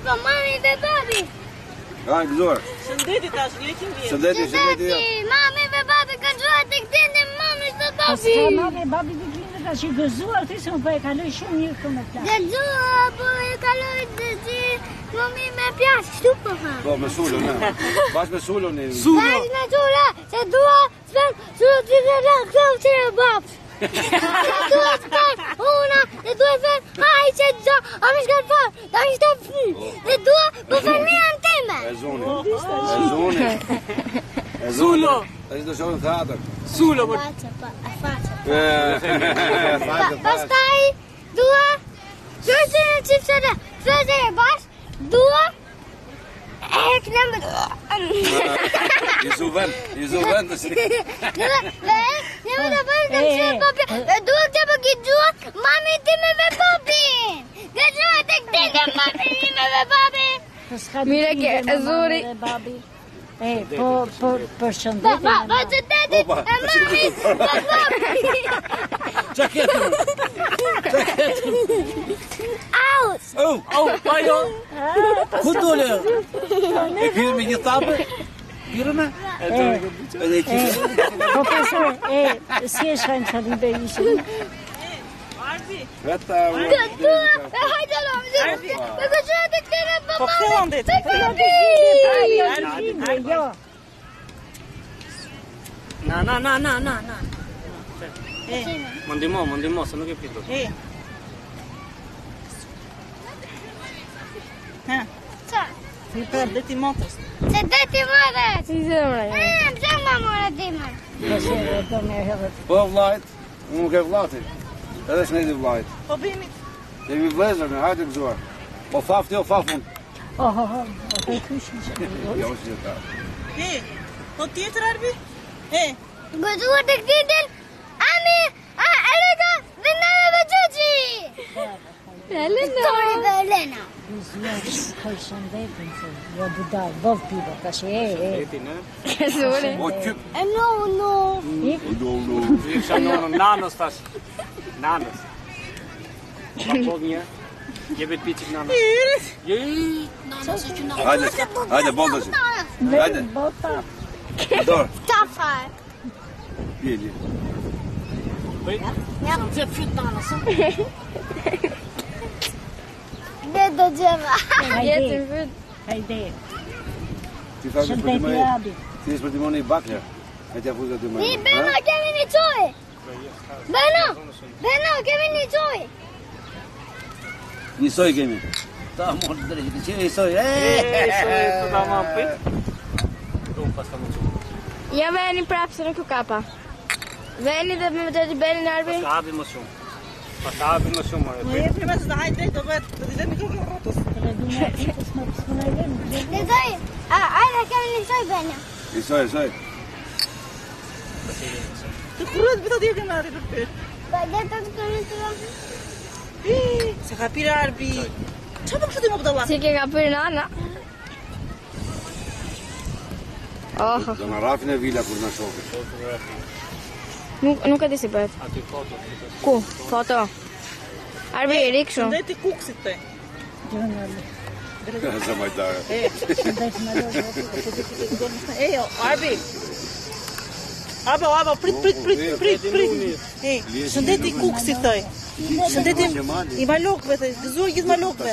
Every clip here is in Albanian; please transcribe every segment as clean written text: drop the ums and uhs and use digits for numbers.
po mami dhe babi. Hajde gëzuar. Shëndeti tash, leqim vjetë. Shëndeti. Mami dhe babi kanë gjuar të këtende mami dhe babi. Pas ka mami e babi të klinde ka që gëzuar të se më po e kaloj shumë mirë këmë e plakë. Gëzuar, po e kaloj të që mami me pjashë, kështu po ha. Po, me Sulo, ne. Bash me Sulo, ne. Bash me Sulo, se dua Sulo të të këto që e babë. Se dua të përë, una, se dua të përë, haj që të gjo, a mi shkar përë, da mi shkar përë. Se dua, po familjen time. E zoni. Sulo. E zi të shohën theatër. Sulo, po. Pastaj, dua, qërëse në qipsere, qërëse e bash, dua, e kënëmë Izuven të si. Njëmë të bërë të që papi, dua që për këtë gjua, mami ti me me papi. Këtë gjua të këtende mami ti me me papi. Mire ke e zuri. Po shëndetin. Po qëtetit e mami me papi. Qa ketë? Aus. Pa jo. Ku dole? E kërë me një tapë? Pirëme? Edhe e kërë. Po pasër, si e shkajnë që libe ishë? Veta... Dua, e hajtë lo, me këtë gjua të këtende Po papi. këte landet. Jo. Na. Më ndimo, se nuk e pritur. Qa? Deti motës. Se deti mërët. Si zemre, jo. Pse ma mërët time? Do me hedhët. Po vlajt, unë nuk e vlati. Edhe shnej di vlajt. Po bimit. Jemi vlezër, ne hajde gëzuar. Po fafti o fafun. O të i kushën që. Jo, që që ta. Po tjetër, Arbi? Gëzuar të këtitin, ami, Elena dhe nana dhe Gjoqi. Tori dhe Elena. Gëzuar shkoj shëndetin, se jo budaj, bov pivo, ka që O kyp. No. Isha nanës tash. Nanës. Pa po një. Jebet picik nanës. Hajde, bondësi. Hajde. Dorë. Tafar. Pjeli. Dhe do gjema. Hajde. Ti thashë për Shëndeti timoni. Abi. Ti ishë për timoni i bakler. E tja fuzë të timoni. Ni, Beno, kemi një qoj. Beno, kemi një qoj. Një soj kemi. Ta morë të drejtë, që një soj. Të da ma pëjt. Ja veni prapë se nuk u kapa. Veni dhe me të të beni në Arbi. Pas habi më shumë. Më jep një mesë të hajtë drejtë, do vetë. Do t'i dhe një kërë rotës. Një qoj. Ajde, kemi një qoj, Beno. Një soj. Të kërët bëta t'jep një marri për për. Ba, dhe të kemi të rëmë. Se ka pire Arbi. Qa për kështu ti më pëtë Allah? Si ke ka për nana. Do në rafin e vila kur në shokë. Nuk e di si bëhet. Ati foto. Ku? Foto. Arbi, rikë shumë. Shëndeti kukësit te. Sa majtare. Arbi. Abo, prit. Shëndeti kukësit te. Shëndeti i malokve te. Gëzuar gjithë malokve.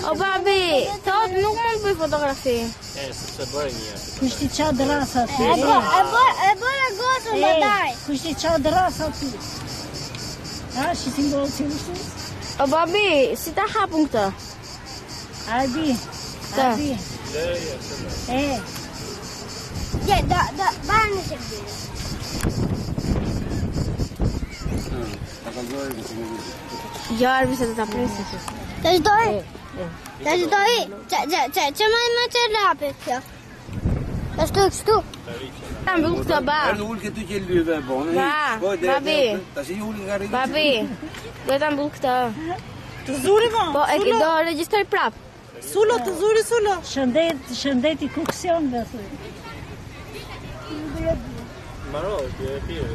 O babi, thot nuk mund bëj fotografi. Se bërë një. Kushti qa drasa ty. E bërë gosën më daj. Kushti qa drasa ty. Ha, shi si ndohë si ushtu? O babi, si ta hapun këtë? Arbi. Ta. Ja, barë në shërbë. Jo, Arbi, se të ta presi. Të shdoj? Që më që rapit kjo. Të kështu. Ta mbull këtë ba. Erë ullë këtu që lyve e bonë. Babi. Ta si ullë nga rritë. Babi, do ta mbull këtë. Të zuri ma. Po, e do registroj prap. Sulo, të zuri, Sulo. Shëndeti kuksion dhe thuj. Maro, ti e pire.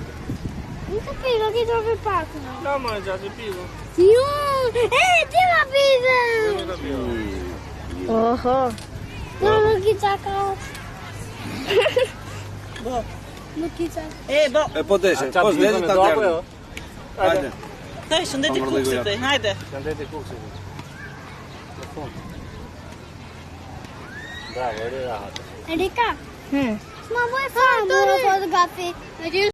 Nuk të pido, ki të për pakë. La ma e gjatë e pire. Jo, ti ma pide. Oho. Não quita cá. Bo. Não quita. E, bo. E po deshe, Qa po të deshe gjithë me ta do apo derdhë. jo? Hajde. Thaj, shëndeti Kamër dhe kuksit goja. e, hajde. Shëndeti kuksit. Në fund. Bravo, eri rahat. Erika, Hmm. ma vuoi fare una fotografi?